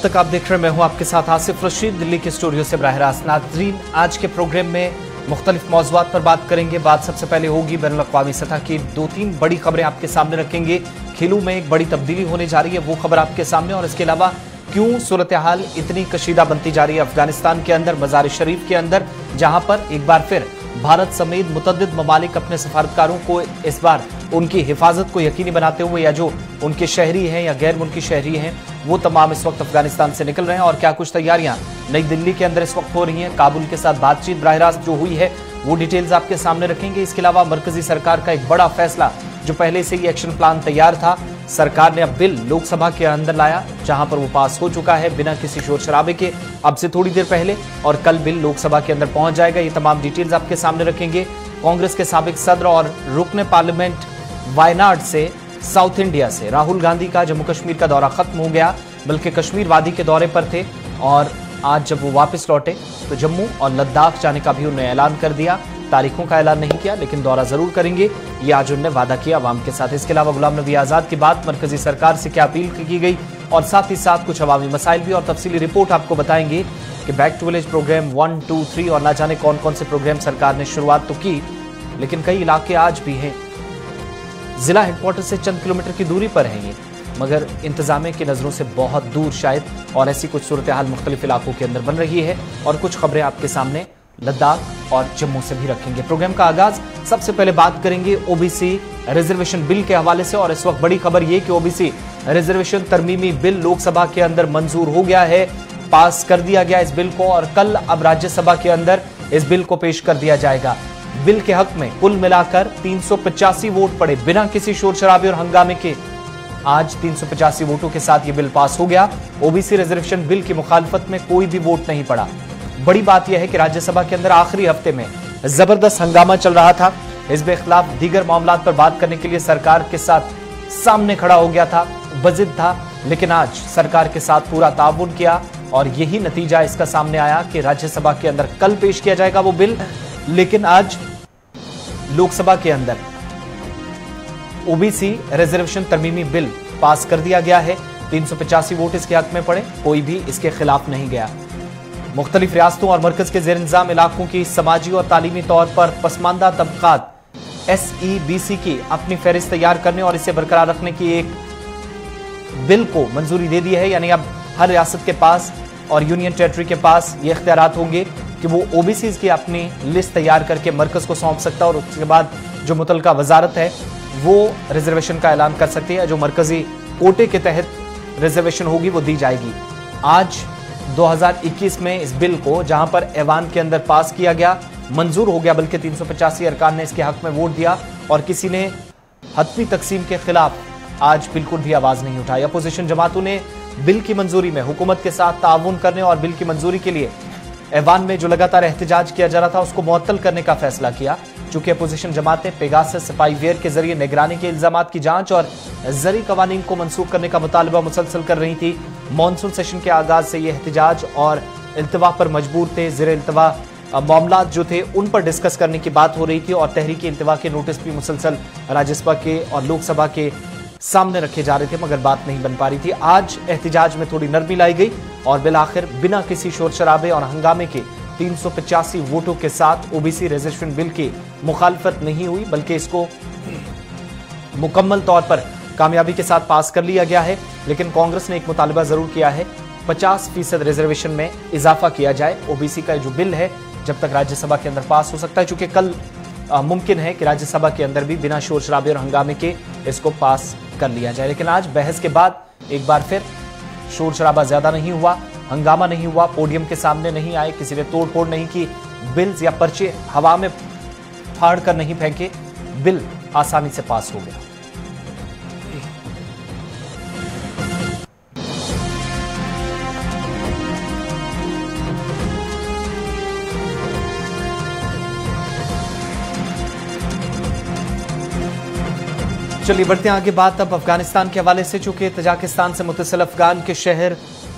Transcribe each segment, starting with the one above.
तक आप देख रहे हैं, मैं हूं आपके साथ आसिफ रशीद, दिल्ली के स्टूडियो से बराह रास्त। नाज़रीन, आज के प्रोग्राम में मुख्तलिफ मौज़ूआत पर बात करेंगे। बात सबसे पहले होगी बैनुल अक़वामी सतह की 2-3 बड़ी खबरें आपके सामने रखेंगे। खेलों में एक बड़ी तब्दीली होने जा रही है, वो खबर आपके सामने, और इसके अलावा क्यों सूरत हाल इतनी कशीदा बनती जा रही है अफगानिस्तान के अंदर, मज़ार शरीफ के अंदर, जहां पर एक बार फिर भारत समेत मुतअद्दिद ममालिक अपने सफारतकारों को इस बार उनकी हिफाजत को यकीनी बनाते हुए, या जो उनके शहरी हैं या गैर मुल्की शहरी हैं, वो तमाम इस वक्त अफगानिस्तान से निकल रहे हैं। और क्या कुछ तैयारियां नई दिल्ली के अंदर इस वक्त हो रही हैं, काबुल के साथ बातचीत बराह रास्त जो हुई है, वो डिटेल्स आपके सामने रखेंगे। इसके अलावा मरकजी सरकार का एक बड़ा फैसला, जो पहले से ही एक्शन प्लान तैयार था, सरकार ने अब बिल लोकसभा के अंदर लाया, जहां पर वो पास हो चुका है बिना किसी शोर शराबे के, अब से थोड़ी देर पहले, और कल बिल लोकसभा के अंदर पहुंच जाएगा। ये तमाम डिटेल्स आपके सामने रखेंगे। कांग्रेस के साबिक सदर और रुकने पार्लियामेंट वायनाड से, साउथ इंडिया से, राहुल गांधी का जम्मू कश्मीर का दौरा खत्म हो गया, बल्कि कश्मीर वादी के दौरे पर थे, और आज जब वो वापस लौटे तो जम्मू और लद्दाख जाने का भी उन्होंने ऐलान कर दिया। तारीखों का ऐलान नहीं किया, लेकिन दौरा जरूर करेंगे, ये आज उन्होंने वादा किया अवाम के साथ। इसके अलावा गुलाम नबी आजाद की बात, मरकजी सरकार से क्या अपील की गई, और साथ ही साथ कुछ अवामी मसाइल भी, और तफसीली रिपोर्ट आपको बताएंगे कि बैक टू विलेज प्रोग्राम 1, 2, 3 और ना जाने कौन कौन से प्रोग्राम सरकार ने शुरुआत तो की, लेकिन कई इलाके आज भी हैं जिला हेडक्वार्टर से चंद किलोमीटर की दूरी पर हैं ये, मगर इंतजामिया की नजरों से बहुत दूर शायद, और ऐसी कुछ सूरत हाल मुख्तलिफ इलाकों के अंदर बन रही है। और कुछ खबरें आपके सामने लद्दाख और जम्मू से भी रखेंगे। प्रोग्राम का आगाज सबसे पहले बात करेंगे ओबीसी रिजर्वेशन बिल के हवाले से, और इस वक्त बड़ी खबर यह कि ओबीसी रिजर्वेशन तरमीमी बिल लोकसभा के अंदर मंजूर हो गया है, पास कर दिया गया इस बिल को, और कल अब राज्यसभा के अंदर इस बिल को पेश कर दिया जाएगा। बिल के हक में कुल मिलाकर 385 वोट पड़े बिना किसी शोर शराबे और हंगामे के। आज 385 वोटों के साथ यह बिल पास हो गया। ओबीसी रिजर्वेशन बिल की मुखालफत में कोई भी वोट नहीं पड़ा। बड़ी बात यह है कि राज्यसभा के अंदर आखिरी हफ्ते में जबरदस्त हंगामा चल रहा था। इस बिल के खिलाफ दीगर मामलात पर बात करने के लिए सरकार के साथ सामने खड़ा हो गया था, बजिद था, लेकिन आज सरकार के साथ पूरा ताउन किया, और यही नतीजा इसका सामने आया कि राज्यसभा के अंदर कल पेश किया जाएगा वो बिल, लेकिन आज लोकसभा के अंदर ओबीसी रिजर्वेशन तरमीमी बिल पास कर दिया गया है। 385 वोट इसके हक में पड़े, कोई भी इसके खिलाफ नहीं गया। मुख्तलिफ रियासतों और मरकज के जेर इंतजाम इलाकों की समाजी और तालीमी तौर पर पसमानदा तबकात SEBC की अपनी फहरिस्त तैयार करने और इसे बरकरार रखने की एक बिल को मंजूरी दे दी है। यानी अब हर रियासत के पास और यूनियन टेरिटरी के पास ये इख्तियारात होंगे कि वो ओबीसी की अपनी लिस्ट तैयार करके मरकज को सौंप सकता है, और उसके बाद जो मुतलका वजारत है वो रिजर्वेशन का ऐलान कर सकती है। जो मरकजी कोटे के तहत रिजर्वेशन होगी वो दी जाएगी। आज 2021 में इस बिल को, जहां पर ऐवान के अंदर पास किया गया, मंजूर हो गया, बल्कि 385 अरकान ने इसके हक में वोट दिया, और किसी ने हतमी तकसीम के खिलाफ आज बिल्कुल भी आवाज नहीं उठाई। अपोजिशन जमातों ने बिल की मंजूरी में हुकूमत के साथ ताउन करने और बिल की मंजूरी के लिए ऐवान में जो लगातार एहतजाज किया जा रहा था उसको मुअत्तल करने का फैसला किया। चूंकि अपोजिशन जमातें पेगासस स्पाईवेयर के जरिए निगरानी के इल्जामात की जांच और जरी कवानीन को मनसूख करने का मुतालबा मुसलसल कर रही थी। मॉनसून सेशन के आगाज से ये एहतजाज और इल्तवा पर मजबूर थे। ज़ेर इल्तवा मामलात जो थे उन पर डिस्कस करने की बात हो रही थी, और तहरीक इल्तवा के नोटिस भी मुसलसल राज्यसभा के और लोकसभा के सामने रखे जा रहे थे, मगर बात नहीं बन पा रही थी। आज एहतजाज में थोड़ी नरमी लाई गई, और बिलाखिर बिना किसी शोर शराबे और हंगामे के 385 वोटों के साथ ओबीसी रिजर्वेशन बिल की मुखालफत नहीं हुई, बल्कि इसको मुकम्मल तौर पर कामयाबी के साथ पास कर लिया गया है। लेकिन कांग्रेस ने एक मुतालबा जरूर किया है, 50% रिजर्वेशन में इजाफा किया जाए। ओबीसी का जो बिल है जब तक राज्यसभा के अंदर पास हो सकता है, चूंकि कल मुमकिन है कि राज्यसभा के अंदर भी बिना शोर शराबे और हंगामे के इसको पास कर लिया जाए। लेकिन आज बहस के बाद एक बार फिर शोर शराबा ज्यादा नहीं हुआ, हंगामा नहीं हुआ, पोडियम के सामने नहीं आए, किसी ने तोड़ फोड़ नहीं की, बिल्स या पर्चे हवा में फाड़ कर नहीं फेंके, बिल आसानी से पास हो गया। चलिए बढ़ते हैं आगे। बात अब अफगानिस्तान के हवाले से, चूंकि तजाकिस्तान से मुत्तसिल अफगान के शहर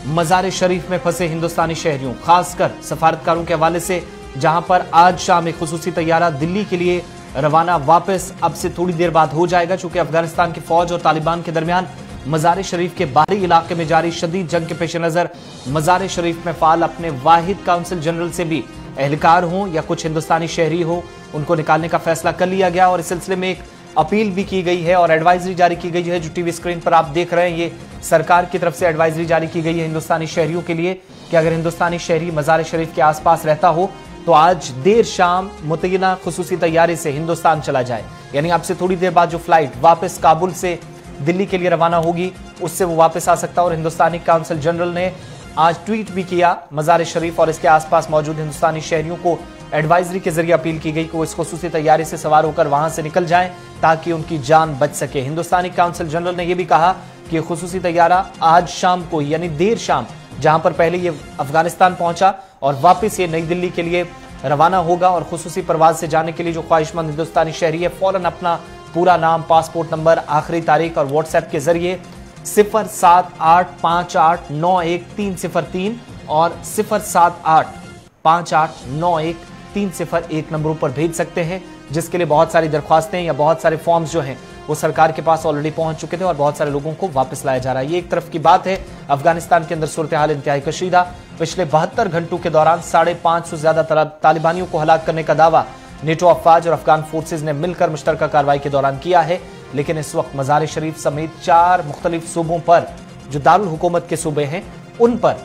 मज़ार शरीफ में फंसे हिंदुस्तानी शहरियों, खासकर सफारतकारों के हवाले से, जहां पर आज शाम एक खुसूसी तैयारा दिल्ली के लिए रवाना वापस अब से थोड़ी देर बाद हो जाएगा, चूंकि अफगानिस्तान की फौज और तालिबान के दरमियान मज़ार शरीफ के बाहरी इलाके में जारी शदीद जंग के पेश नजर मज़ार शरीफ में फाल अपने वाहिद काउंसिल जनरल से भी एहलकार हों या कुछ हिंदुस्तानी शहरी हो, उनको निकालने का फैसला कर लिया गया और इस सिलसिले में एक अपील भी की गई है और एडवाइजरी जारी की गई है। जो टीवी स्क्रीन पर आप देख रहे हैं, ये सरकार की तरफ से एडवाइजरी जारी की गई है हिंदुस्तानी शहरियों के लिए कि अगर हिंदुस्तानी शहरी मज़ार शरीफ के आसपास रहता हो तो आज देर शाम मुतय्यना खुसूसी तैयारी से हिंदुस्तान चला जाए। यानी आपसे थोड़ी देर बाद जो फ्लाइट वापस काबुल से दिल्ली के लिए रवाना होगी उससे वो वापस आ सकता है। और हिंदुस्तानी काउंसिल जनरल ने आज ट्वीट भी किया मज़ार शरीफ और इसके आसपास मौजूद हिंदुस्तानी शहरियों को एडवाइजरी के जरिए अपील की गई कि वो इस खुसूसी तैयारी से सवार होकर वहां से निकल जाएं ताकि उनकी जान बच सके। हिंदुस्तानी काउंसिल जनरल ने यह भी कहा कि खुसूसी तैयारा आज शाम को यानी देर शाम, जहां पर पहले ये अफगानिस्तान पहुंचा और वापस ये नई दिल्ली के लिए रवाना होगा और खुसूसी परवाज से जाने के लिए जो ख्वाहिशमंद हिंदुस्तानी शहरी है फौरन अपना पूरा नाम, पासपोर्ट नंबर, आखिरी तारीख और व्हाट्सएप के जरिए 07858913003 और 07858913001 नंबरों पर भेज सकते हैं, जिसके लिए बहुत सारी दरख्वास्तें या बहुत सारे फॉर्म्स जो हैं वो सरकार के पास ऑलरेडी पहुंच चुके थे और बहुत सारे लोगों को वापस लाया जा रहा है। ये एक तरफ की बात है। अफगानिस्तान के अंदर सूरत हाल इंतहाई कशीदा। पिछले 72 घंटों के दौरान 550 से ज्यादा तालिबानियों को हलाक करने का दावा नेटो अफवाज और अफगान फोर्सेज ने मिलकर मुश्तरका कार्रवाई के दौरान किया है। लेकिन इस वक्त मज़ार शरीफ समेत 4 मुख्तलिफ सूबों पर जो दारुल हुकूमत के सूबे हैं उन पर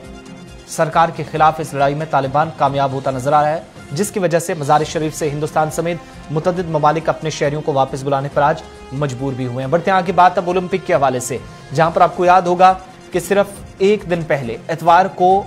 सरकार के खिलाफ इस लड़ाई में तालिबान कामयाब होता नजर आ रहा है, जिसकी वजह से मज़ार शरीफ से हिंदुस्तान समेत मुतअद्दिद ममालिक अपने शहरियों को वापस बुलाने पर आज मजबूर भी हुए हैं। बढ़ते हैं आगे बात अब ओलंपिक के हवाले से, जहां पर आपको याद होगा कि सिर्फ एक दिन पहले इतवार को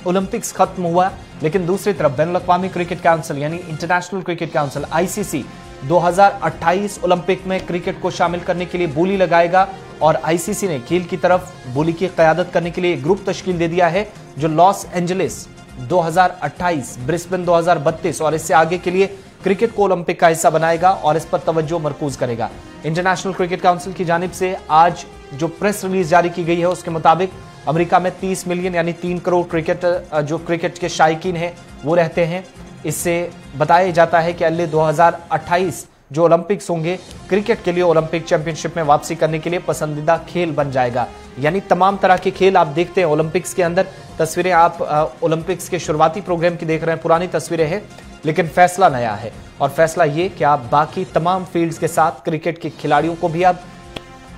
ओलंपिक्स खत्म हुआ, लेकिन दूसरी तरफ बैनुल-अक़वामी क्रिकेट काउंसिल यानी international cricket council ICC 2028 Olympic में क्रिकेट को शामिल करने के लिए बोली लगाएगा और ICC ने खेल की तरफ बोली की क़यादत करने के लिए एक ग्रुप तश्कील दे दिया है जो लॉस एंजलिस 2028, ब्रिस्बेन 2032 और इससे आगे के लिए क्रिकेट को ओलंपिक का हिस्सा बनाएगा और इस पर तवज्जो मरकूज करेगा। इंटरनेशनल क्रिकेट काउंसिल की जानिब से आज जो प्रेस रिलीज जारी की गई है उसके मुताबिक अमेरिका में 30 मिलियन यानी 3 करोड़ क्रिकेट के शायकीन हैं वो रहते हैं। इससे बताया जाता है कि अगले 2028 जो ओलंपिक्स होंगे क्रिकेट के लिए ओलंपिक चैंपियनशिप में वापसी करने के लिए पसंदीदा खेल बन जाएगा। यानी तमाम तरह के खेल आप देखते हैं ओलंपिक्स के अंदर। तस्वीरें आप ओलंपिक्स के शुरुआती प्रोग्राम की देख रहे हैं, पुरानी तस्वीरें हैं, लेकिन फैसला नया है और फैसला ये कि आप बाकी तमाम फील्ड्स के साथ क्रिकेट के खिलाड़ियों को भी आप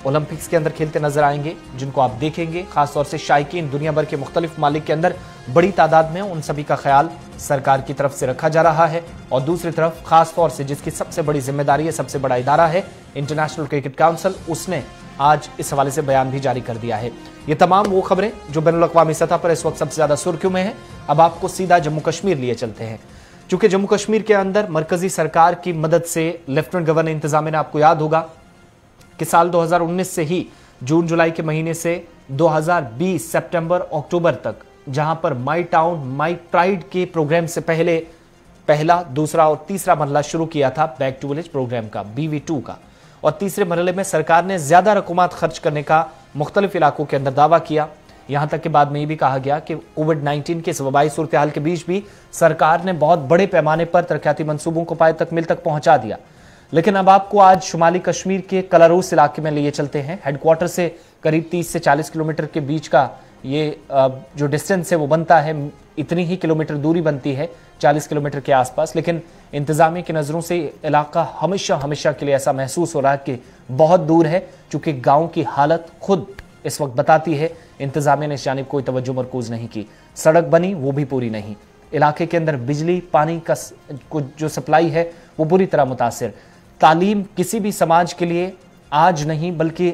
ओलंपिक्स के अंदर खेलते नजर आएंगे, जिनको आप देखेंगे। खासतौर से शायकीन दुनिया भर के मुख्तलिफ मालिक के अंदर बड़ी तादाद में, उन सभी का ख्याल सरकार की तरफ से रखा जा रहा है। और दूसरी तरफ खासतौर से जिसकी सबसे बड़ी जिम्मेदारी है, सबसे बड़ा इदारा है इंटरनेशनल क्रिकेट काउंसिल, उसने आज इस हवाले से बयान भी जारी कर दिया है। ये तमाम वो खबरें जो बैनुल-अक़वामी सतह पर इस वक्त सबसे ज्यादा सुर्खियों में है। अब आपको सीधा जम्मू कश्मीर लिए चलते हैं, चूंकि जम्मू कश्मीर के अंदर मरकजी सरकार की मदद से लेफ्टिनेंट गवर्नर इंतजामिया ने, आपको याद होगा कि साल 2019 से ही जून जुलाई के महीने से 2020 सितंबर अक्टूबर तक, जहां पर माई टाउन माई प्राइड के प्रोग्राम से पहले पहला, दूसरा और तीसरा मरहला शुरू किया था बैक टू विलेज प्रोग्राम का, BV2 का, और तीसरे मरहले में सरकार ने ज्यादा रकूमात खर्च करने का मुख्तलिफ इलाकों के अंदर दावा किया। यहां तक कि बाद में ये भी कहा गया कि कोविड-19 के वबाई सूरत हाल के बीच भी सरकार ने बहुत बड़े पैमाने पर तरक्याती मंसूबों को पाए तक मिल तक पहुंचा दिया। लेकिन अब आपको आज शुमाली कश्मीर के कलारूस इलाके में लिए चलते हैं। हेडक्वार्टर से करीब 30 से 40 किलोमीटर के बीच का ये जो डिस्टेंस है वो बनता है, इतनी ही किलोमीटर दूरी बनती है, 40 किलोमीटर के आसपास। लेकिन इंतजामिया की नज़रों से इलाका हमेशा के लिए ऐसा महसूस हो रहा है कि बहुत दूर है, चूंकि गाँव की हालत खुद इस वक्त बताती है इंतजामिया ने इस जानिब कोई तवज्जो मरकूज नहीं की। सड़क बनी वो भी पूरी नहीं, इलाके के अंदर बिजली पानी का जो सप्लाई है वो बुरी तरह मुतासिर। तालीम किसी भी समाज के लिए आज नहीं बल्कि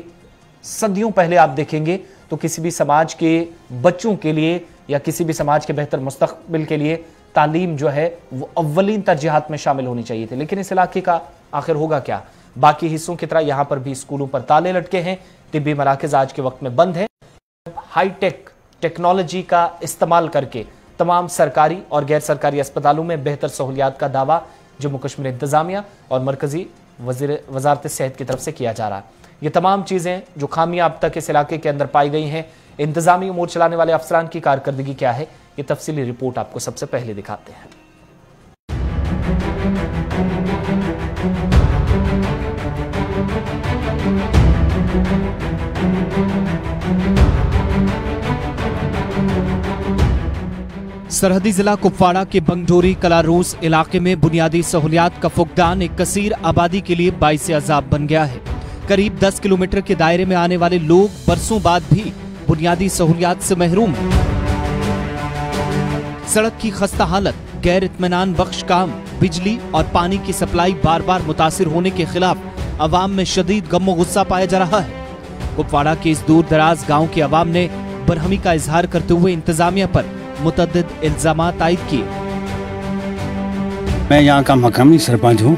सदियों पहले आप देखेंगे तो किसी भी समाज के बच्चों के लिए या किसी भी समाज के बेहतर मुस्तकबिल के लिए तालीम जो है वो अव्वलीन तरजीहात में शामिल होनी चाहिए थी। लेकिन इस इलाके का आखिर होगा क्या? बाकी हिस्सों की तरह यहाँ पर भी स्कूलों पर ताले लटके हैं, तिब्बी मराकज़ आज के वक्त में बंद है। हाईटेक टेक्नोलॉजी का इस्तेमाल करके तमाम सरकारी और गैर सरकारी अस्पतालों में बेहतर सहूलियात का दावा जम्मू कश्मीर इंतजामिया और मरकजी वजारत सेहत की तरफ से किया जा रहा है। ये तमाम चीज़ें जो खामियां अब तक इस इलाके के अंदर पाई गई हैं, इंतजामी उमूर चलाने वाले अफसरान की कारकर्दगी क्या है, ये तफसीली रिपोर्ट आपको सबसे पहले दिखाते हैं। सरहदी जिला कुपवाड़ा के बंगडोरी कलारूस इलाके में बुनियादी सहूलियात का फुकदान एक कसीर आबादी के लिए बाइस अजाब बन गया है। करीब 10 किलोमीटर के दायरे में आने वाले लोग बरसों बाद भी बुनियादी सहूलियात से महरूम हैं। सड़क की खस्ता हालत, गैर इत्मीनान बख्श काम, बिजली और पानी की सप्लाई बार बार मुतासिर होने के खिलाफ अवाम में शदीद गम गुस्सा पाया जा रहा है। कुपवाड़ा के इस दूर दराज गाँव की अवाम ने बरहमी का इजहार करते हुए इंतजामिया पर मुतअद्दिद इल्जामात आयद किए। मैं यहाँ का मकामी सरपंच हूँ।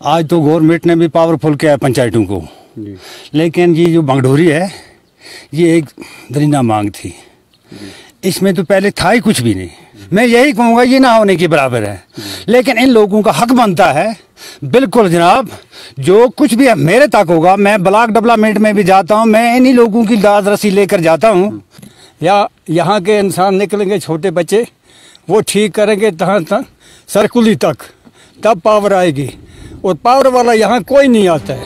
आज तो गवर्नमेंट ने भी पावरफुल किया है पंचायतों को, लेकिन ये जो बंगडोरी है ये एक दरिंदा मांग थी। इसमें तो पहले था ही कुछ भी नहीं। मैं यही कहूँगा ये ना होने के बराबर है, लेकिन इन लोगों का हक बनता है। बिल्कुल जनाब, जो कुछ भी मेरे तक होगा, मैं ब्लॉक डेवलपमेंट में भी जाता हूँ, मैं इन्हीं लोगों की दाद रसी लेकर जाता हूँ। या यहाँ के इंसान निकलेंगे छोटे बच्चे, वो ठीक करेंगे तहाँ तक सरकुली तक, तब पावर आएगी, और पावर वाला यहाँ कोई नहीं आता है।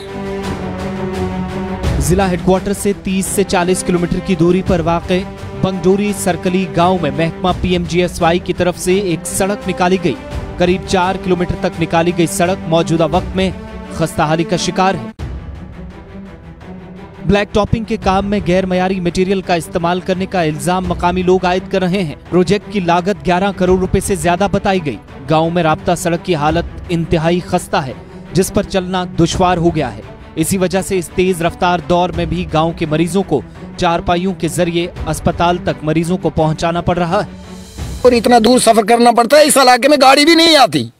जिला हेडक्वार्टर से 30 से 40 किलोमीटर की दूरी पर वाक़े बंगडोरी सरकली गांव में महकमा PMGSY की तरफ से एक सड़क निकाली गई। करीब 4 किलोमीटर तक निकाली गई सड़क मौजूदा वक्त में खस्ताहाली का शिकार है। ब्लैक टॉपिंग के काम में गैर मयारी मटेरियल का इस्तेमाल करने का इल्जाम मकामी लोग आयद कर रहे हैं। प्रोजेक्ट की लागत 11 करोड़ रुपए से ज्यादा बताई गई। गांव में राब्ता सड़क की हालत इंतहाई खस्ता है, जिस पर चलना दुश्वार हो गया है। इसी वजह से इस तेज रफ्तार दौर में भी गांव के मरीजों को चारपाइयों के जरिए अस्पताल तक मरीजों को पहुंचाना पड़ रहा है। और इतना दूर सफर करना पड़ता है। इस इलाके में गाड़ी भी नहीं आती।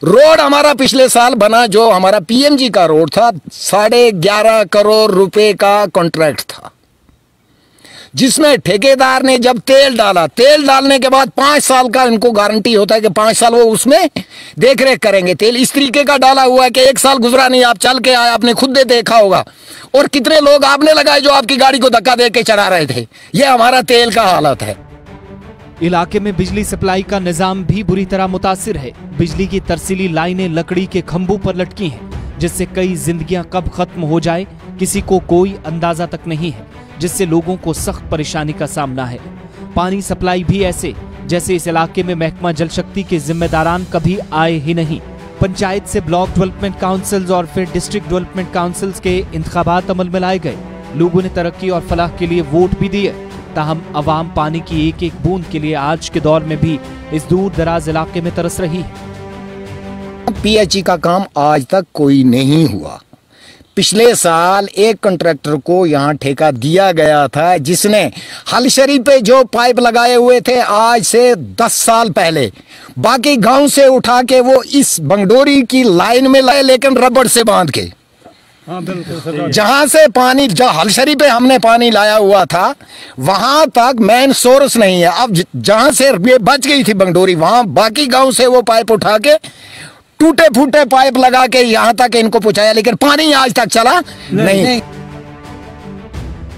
रोड हमारा पिछले साल बना, जो हमारा PMG का रोड था, 11.5 करोड़ रुपए का कॉन्ट्रैक्ट था, जिसमें ठेकेदार ने जब तेल डाला, तेल डालने के बाद 5 साल का इनको गारंटी होता है कि 5 साल वो उसमें देख रेख करेंगे। तेल इस तरीके का डाला हुआ है कि 1 साल गुजरा नहीं, आप चल के आए, आपने खुद देखा होगा। और कितने लोग आपने लगाए जो आपकी गाड़ी को धक्का दे के चला रहे थे। ये हमारा तेल का हालत है। इलाके में बिजली सप्लाई का निजाम भी बुरी तरह मुतासिर है। बिजली की तरसीली लाइनें लकड़ी के खंभों पर लटकी हैं, जिससे कई जिंदगियां कब खत्म हो जाए किसी को कोई अंदाजा तक नहीं है, जिससे लोगों को सख्त परेशानी का सामना है। पानी सप्लाई भी ऐसे जैसे इस इलाके में महकमा जल शक्ति के जिम्मेदारान कभी आए ही नहीं। पंचायत से ब्लॉक डेवलपमेंट काउंसिल्स और फिर डिस्ट्रिक्ट डेवलपमेंट काउंसिल्स के इंतखाबात अमल में लाए गए। लोगों ने तरक्की और फलाह के लिए वोट भी दिए, ताहम अवाम पानी की एक एक बूंद के लिए आज के दौर में भी इस दूर दराज इलाके में तरस रही है। PHE का काम आज तक कोई नहीं हुआ। पिछले साल एक कॉन्ट्रैक्टर को यहाँ ठेका दिया गया था, जिसने हलशरी पे जो पाइप लगाए हुए थे आज से 10 साल पहले, बाकी गांव से उठा के वो इस बंगडोरी की लाइन में लाए, लेकिन रबड़ से बांध के। जहां से पानी, जो हलशरी पे हमने पानी लाया हुआ था, वहां तक मेन सोर्स नहीं है। अब जहां से ये बच गई थी बंगडोरी, वहां बाकी गांव से वो पाइप उठा के टूटे फूटे पाइप लगा के यहां तक इनको पहुंचाया, लेकिन पानी आज तक चला नहीं।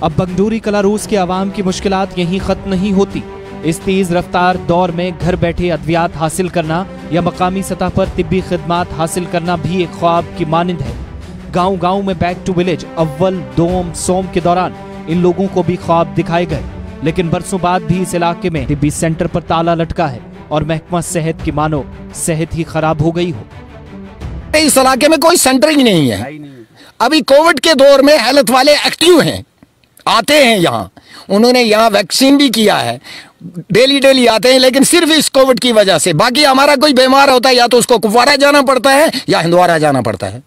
अब बंगडोरी कलारूस के अवाम की मुश्किलात यहीं खत्म नहीं होती। इस तेज रफ्तार दौर में घर बैठे अद्वियात हासिल करना या मकामी सतह पर तिब्बी खिदमात हासिल करना भी एक ख्वाब की मानिंद है। गांव गांव में बैक टू विलेज अव्वल, दोम, सोम के दौरान इन लोगों को भी ख्वाब दिखाए गए, लेकिन बरसों बाद भी इस इलाके में तिब्बी सेंटर पर ताला लटका है और महकमा सेहत की मानो सेहत ही खराब हो गई हो। इस इलाके में कोई सेंटर ही नहीं है। अभी कोविड के दौर में हेल्थ वाले एक्टिव हैं, आते हैं यहाँ, उन्होंने यहाँ वैक्सीन भी किया है, डेली आते हैं, लेकिन सिर्फ इस कोविड की वजह से। बाकी हमारा कोई बीमार होता है या तो उसको कुपवाड़ा जाना पड़ता है या हिंदवाड़ा जाना पड़ता है।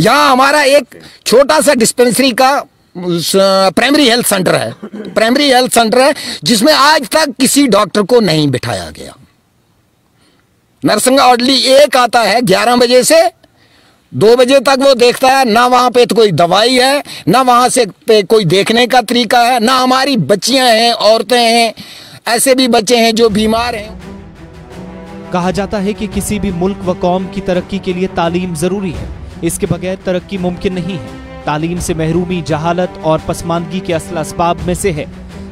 यहाँ हमारा एक छोटा सा डिस्पेंसरी का प्राइमरी हेल्थ सेंटर है, जिसमें आज तक किसी डॉक्टर को नहीं बिठाया गया। नरसिंगा ऑर्डली एक आता है 11 बजे से 2 बजे तक, वो देखता है ना, वहां पे तो कोई दवाई है ना, वहां से पे कोई देखने का तरीका है ना। हमारी बच्चियां हैं, औरतें हैं, ऐसे भी बच्चे हैं जो बीमार हैं। कहा जाता है कि किसी भी मुल्क व कौम की तरक्की के लिए तालीम जरूरी है, इसके बगैर तरक्की मुमकिन नहीं है। तालीम से महरूमी जहालत और पसमानगी के असल असबाब में से है।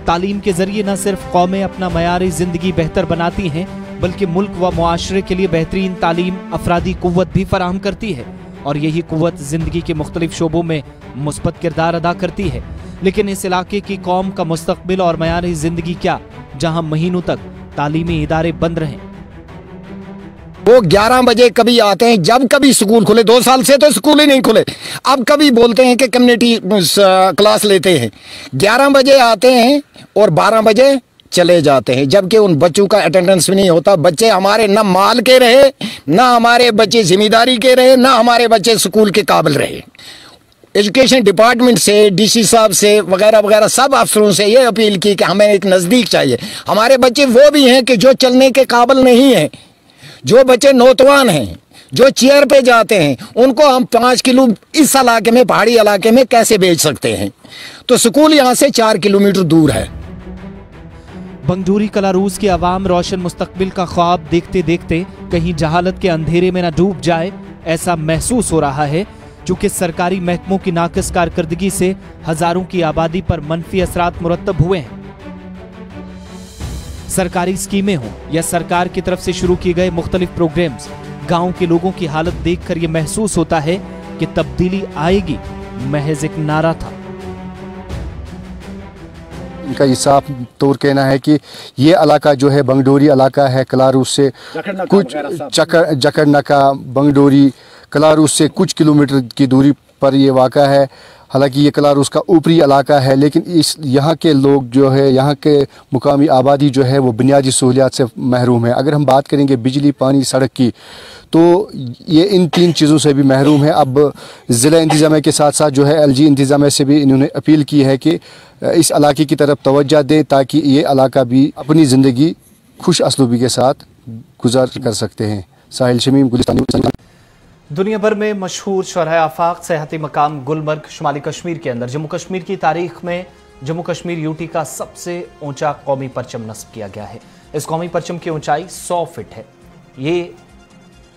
तालीम के जरिए न सिर्फ कौमें अपना मयारी जिंदगी बेहतर बनाती हैं, बल्कि मुल्क व मुआशरे के लिए बेहतरीन तालीम अफरादी कुव्वत भी फराहम करती है, और यही कुव्वत जिंदगी के मुख्तलिफ शोबों में मुस्बत किरदार अदा करती है। लेकिन इस इलाके की कौम का मुस्तकबिल और मयारी जिंदगी क्या, जहां महीनों तक तालीमी इदारे बंद रहे। वो 11 बजे कभी आते हैं, जब कभी स्कूल खुले, 2 साल से तो स्कूल ही नहीं खुले। अब कभी बोलते हैं कि कम्युनिटी क्लास लेते हैं, 11 बजे आते हैं और 12 बजे चले जाते हैं, जबकि उन बच्चों का अटेंडेंस भी नहीं होता। बच्चे हमारे ना माल के रहे, ना हमारे बच्चे जिम्मेदारी के रहे, ना हमारे बच्चे स्कूल के काबिल रहे। एजुकेशन डिपार्टमेंट से, डीसी साहब से वगैरह वगैरह सब अफसरों से ये अपील की कि हमें एक नज़दीक चाहिए। हमारे बच्चे वो भी हैं कि जो चलने के काबिल नहीं हैं, जो बच्चे नौजवान हैं, जो चेयर पे जाते हैं, उनको हम 5 किलो इस इलाके में, पहाड़ी इलाके में कैसे भेज सकते हैं? तो स्कूल यहाँ से 4 किलोमीटर दूर है। बंगडोरी कलारूस की आवाम रोशन मुस्तकबिल का ख्वाब देखते देखते कहीं जहालत के अंधेरे में न डूब जाए, ऐसा महसूस हो रहा है। चूंकि सरकारी महकमों की नाकिस कारकर्दगी से हजारों की आबादी पर मनफी असरात मुरतब हुए हैं। सरकारी स्कीमें हों या सरकार की तरफ से शुरू किए गए मुख्तलिफ प्रोग्राम्स, गांव के लोगों की हालत देखकर यह महसूस होता है कि तब्दीली आएगी महज एक नारा था। इनका ये साफ तौर कहना है कि ये इलाका जो है बंगडोरी इलाका है, कलारूस से कुछ जकड़ नका बंगडोरी कलारूस से कुछ किलोमीटर की दूरी पर ये वाक़ा है। हालांकि ये कलारूस का ऊपरी इलाका है, लेकिन इस यहाँ के लोग जो है, यहाँ के मुकामी आबादी जो है वो बुनियादी सहूलियात से महरूम है। अगर हम बात करेंगे बिजली, पानी, सड़क की, तो ये इन 3 चीज़ों से भी महरूम है। अब ज़िला इंतज़ामिया के साथ साथ जो है LG इंतज़ामिया से भी इन्होंने अपील की है कि इस इलाके की तरफ तवज्जो दे, ताकि ये इलाका भी अपनी ज़िंदगी खुश असलूबी के साथ गुजार कर सकते हैं। साहिल शमीम, गुलिस्तान। दुनिया भर में मशहूर शौराह आफाक सयाहती मकाम गुलमर्ग शुमाली कश्मीर के अंदर जम्मू कश्मीर की तारीख में जम्मू कश्मीर यूटी का सबसे ऊंचा कौमी परचम नस्ब किया गया है। इस कौमी परचम की ऊंचाई 100 फीट है। ये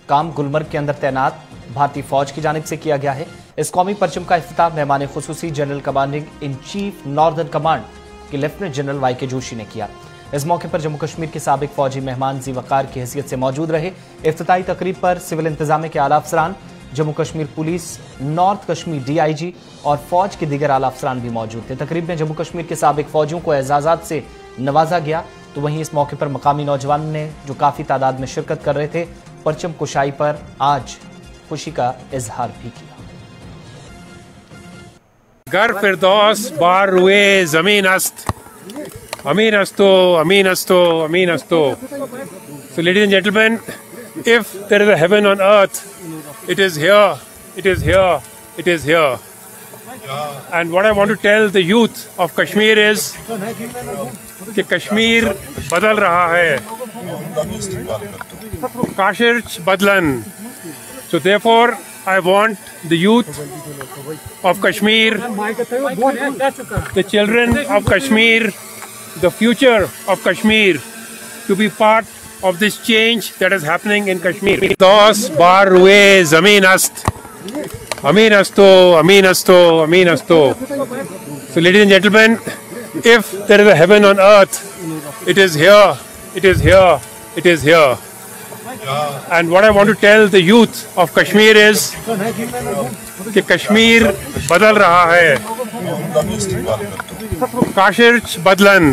काम गुलमर्ग के अंदर तैनात भारतीय फौज की जानिब से किया गया है। इस कौमी परचम का इफ्तिताह मेहमान खुसूसी general commanding in chief northern command के लेफ्टिनेंट जनरल YK जोशी ने किया। इस मौके पर जम्मू कश्मीर के साबिक फौजी मेहमान जी वकार की हैसियत से मौजूद रहे। इफ्तिताई तकरीब पर सिविल इंतजामिया के आला अफसरान, Jammu Kashmir police, north Kashmir DIG और फौज के दीगर आला अफसरान भी मौजूद थे। तकरीब में जम्मू कश्मीर के साबिक फौजियों को एजाज़ात से नवाजा गया। तो वहीं इस मौके पर मकामी नौजवान ने, जो काफ़ी तादाद में शिरकत कर रहे थे, परचम कुशाई पर आज खुशी का इजहार भी किया। गर फिरदौस बार रुए ज़मीन अस्त, Amin asto, Amin asto, Amin asto. So ladies and gentlemen, if there is a heaven on earth, it is here, it is here, it is here. And what I want to tell the youth of Kashmir is कि कश्मीर बदल रहा है, Kashish बदलन. So therefore I want the youth of Kashmir, the children of Kashmir, the future of Kashmir, to be part of this change that is happening in Kashmir. Dos bar ruye zameen ast, Amin asto, Amin asto, Amin asto. So ladies and gentlemen, if there is a heaven on earth, it is here, it is here, it is here. And what I want to tell the youth of Kashmir is कि कश्मीर बदल रहा है, Kashish बदलन.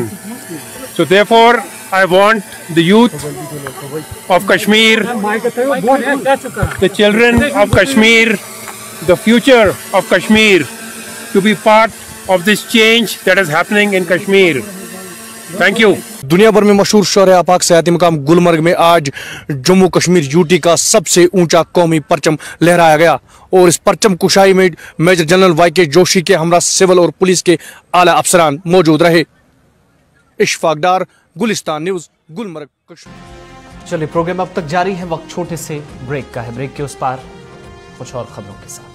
So therefore I want the youth of Kashmir, the children of Kashmir, the future of Kashmir, to be part of this change that is happening in Kashmir. Thank you. दुनिया भर में मशहूर शौराह आफाक सयाहती मकाम गुलमर्ग में आज जम्मू कश्मीर यूटी का सबसे ऊंचा कौमी परचम लहराया गया और इस परचम कुशाई में मेजर जनरल YK जोशी के हमरा सिविल और पुलिस के आला अफसरान मौजूद रहे। इशफाक डार, गुलिस्तान न्यूज़, गुलमर्ग कश्मीर। चलिए, प्रोग्राम अब तक जारी है। वक्त छोटे से ब्रेक का है। ब्रेक के उस पार कुछ और खबरों के साथ।